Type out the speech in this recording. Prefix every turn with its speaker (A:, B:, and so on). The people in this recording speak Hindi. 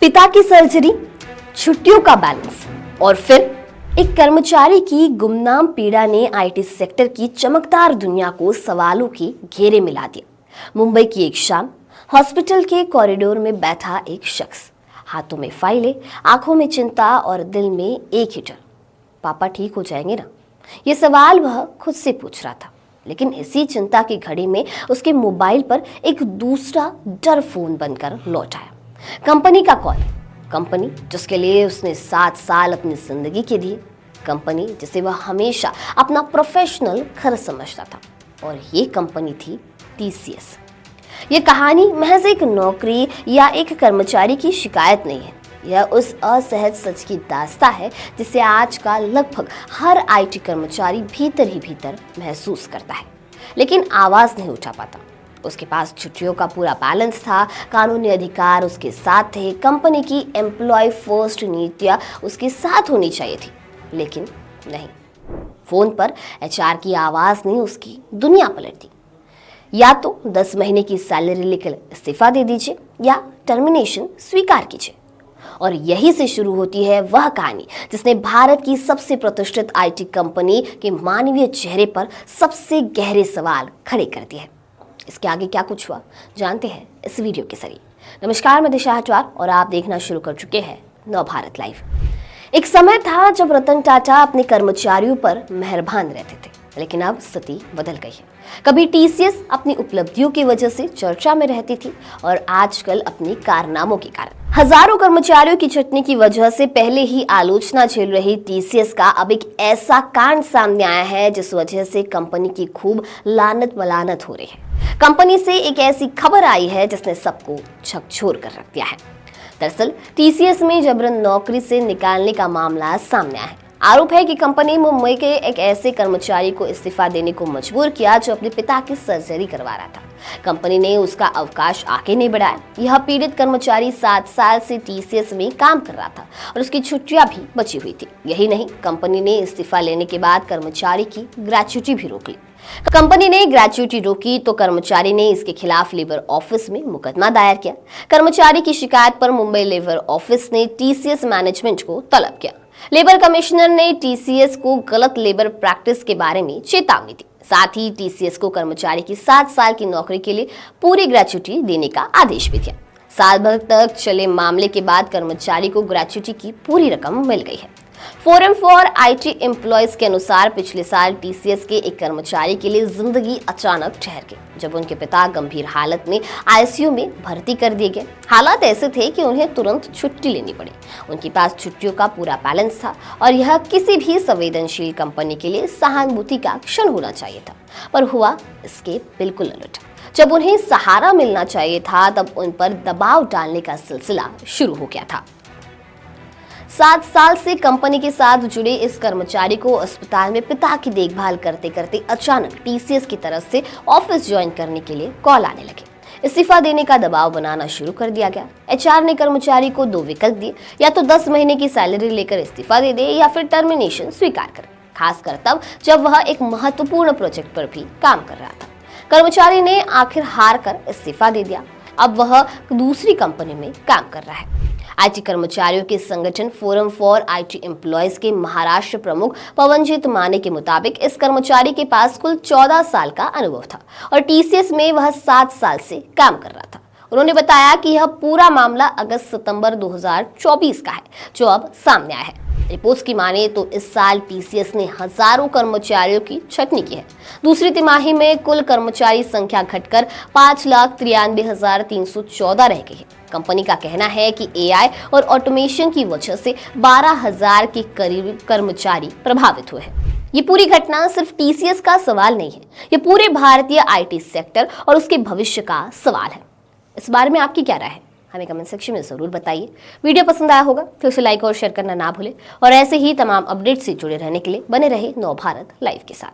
A: पिता की सर्जरी, छुट्टियों का बैलेंस और फिर एक कर्मचारी की गुमनाम पीड़ा ने आईटी सेक्टर की चमकदार दुनिया को सवालों के घेरे में ला दिया। मुंबई की एक शाम, हॉस्पिटल के कॉरिडोर में बैठा एक शख्स, हाथों में फाइलें, आंखों में चिंता और दिल में एक ही डर, पापा ठीक हो जाएंगे ना? ये सवाल वह खुद से पूछ रहा था। लेकिन इसी चिंता की घड़ी में उसके मोबाइल पर एक दूसरा डर फोन बनकर लौट आया। कंपनी का कॉल, कंपनी जिसके लिए उसने 7 साल अपनी जिंदगी के दिए, कंपनी जिसे वह हमेशा अपना प्रोफेशनल घर समझता था, और ये कंपनी थी टीसीएस। ये कहानी महज एक नौकरी या एक कर्मचारी की शिकायत नहीं है। यह उस असहज सच की दास्तां है जिसे आज का लगभग हर आईटी कर्मचारी भीतर ही भीतर महसूस करता है, लेकिन आवाज नहीं उठा पाता। उसके पास छुट्टियों का पूरा बैलेंस था, कानूनी अधिकार उसके साथ थे, कंपनी की एम्प्लॉय फर्स्ट नीतियां उसके साथ होनी चाहिए थी, लेकिन नहीं। फोन पर एचआर की आवाज ने उसकी दुनिया पलट दी। या तो 10 महीने की सैलरी लेकर इस्तीफा दे दीजिए या टर्मिनेशन स्वीकार कीजिए। और यही से शुरू होती है वह कहानी जिसने भारत की सबसे प्रतिष्ठित आईटी कंपनी के मानवीय चेहरे पर सबसे गहरे सवाल खड़े कर दिए। इसके आगे क्या कुछ हुआ जानते हैं इस वीडियो के जरिए। नमस्कार, मैं दिशा हटवार और आप देखना शुरू कर चुके हैं नवभारत लाइव। एक समय था जब रतन टाटा अपने कर्मचारियों पर मेहरबान रहते थे, लेकिन अब स्थिति बदल गई है। कभी टीसीएस अपनी उपलब्धियों की वजह से चर्चा में रहती थी और आजकल अपने कारनामों के कारण हजारों कर्मचारियों की छटनी की वजह से पहले ही आलोचना झेल रही टीसीएस का अब एक ऐसा कांड सामने आया है जिस वजह से कंपनी की खूब लानत मलानत हो रही है। कंपनी से एक ऐसी खबर आई है जिसने सबको झकझोर कर रख दिया है। दरअसल टीसीएस में जबरन नौकरी से निकालने का मामला सामने आया है। आरोप है कि कंपनी मुंबई के एक ऐसे कर्मचारी को इस्तीफा देने को मजबूर किया जो अपने पिता की सर्जरी करवा रहा था। कंपनी ने उसका अवकाश आगे नहीं बढ़ाया। यह पीड़ित कर्मचारी 7 साल से टीसीएस में काम कर रहा था और उसकी छुट्टियां भी बची हुई थी। यही नहीं, कंपनी ने इस्तीफा लेने के बाद कर्मचारी की ग्रेच्युटी भी रोक ली। कंपनी ने ग्रेच्युटी रोकी तो कर्मचारी ने इसके खिलाफ लेबर ऑफिस में मुकदमा दायर किया। कर्मचारी की शिकायत पर मुंबई लेबर ऑफिस ने टीसीएस मैनेजमेंट को तलब किया। लेबर कमिश्नर ने टीसीएस को गलत लेबर प्रैक्टिस के बारे में चेतावनी दी। साथ ही टीसीएस को कर्मचारी की 7 साल की नौकरी के लिए पूरी ग्रेच्युटी देने का आदेश भी दिया। साल भर तक चले मामले के बाद कर्मचारी को ग्रेच्युटी की पूरी रकम मिल गई है। फोरम फॉर आईटी एम्प्लॉयज के अनुसार पिछले साल टीसीएस के एक कर्मचारी के लिए जिंदगी अचानक ठहर गई जब उनके पिता गंभीर हालत में आईसीयू में भर्ती कर दिए गए। हालात ऐसे थे कि उन्हें तुरंत छुट्टी लेनी पड़ी। उनके पास छुट्टियों का पूरा बैलेंस था और यह किसी भी संवेदनशील कंपनी के लिए सहानुभूति का क्षण होना चाहिए था, पर हुआ इसके बिल्कुल उलट। जब उन्हें सहारा मिलना चाहिए था तब उन पर दबाव डालने का सिलसिला शुरू हो गया था। 7 साल से कंपनी के साथ जुड़े इस कर्मचारी को अस्पताल में पिता की देखभाल करते करते अचानक टीसीएस की तरफ से ऑफिस ज्वाइन करने के लिए कॉल आने लगे। इस्तीफा देने का दबाव बनाना शुरू कर दिया गया। एचआर ने कर्मचारी को 2 विकल्प दिए, या तो 10 महीने की सैलरी लेकर इस्तीफा दे दे या फिर टर्मिनेशन स्वीकार करे, खासकर तब जब वह एक महत्वपूर्ण प्रोजेक्ट पर भी काम कर रहा था। कर्मचारी ने आखिर हार कर इस्तीफा दे दिया। अब वह दूसरी कंपनी में काम कर रहा है। आईटी कर्मचारियों के संगठन फोरम फॉर आईटी एम्प्लॉयज के महाराष्ट्र प्रमुख पवनजीत माने के मुताबिक इस कर्मचारी के पास कुल 14 साल का अनुभव था और टीसीएस में वह 7 साल से काम कर रहा था। उन्होंने बताया कि यह पूरा मामला अगस्त-सितंबर 2024 का है जो अब सामने आया है। रिपोर्ट्स की माने तो इस साल टीसीएस ने हजारों कर्मचारियों की छटनी की है। दूसरी तिमाही में कुल कर्मचारी संख्या घटकर 5,93,314 रह गई है। कंपनी का कहना है कि एआई और ऑटोमेशन की वजह से 12,000 के करीब कर्मचारी प्रभावित हुए हैं। ये पूरी घटना सिर्फ टीसीएस का सवाल नहीं है, ये पूरे भारतीय आईटी सेक्टर और उसके भविष्य का सवाल है। इस बारे में आपकी क्या राय है? हमें कमेंट सेक्शन में जरूर बताइए। वीडियो पसंद आया होगा तो उसे लाइक और शेयर करना ना भूलें और ऐसे ही तमाम अपडेट से जुड़े रहने के लिए बने रहे नवभारत लाइव के साथ।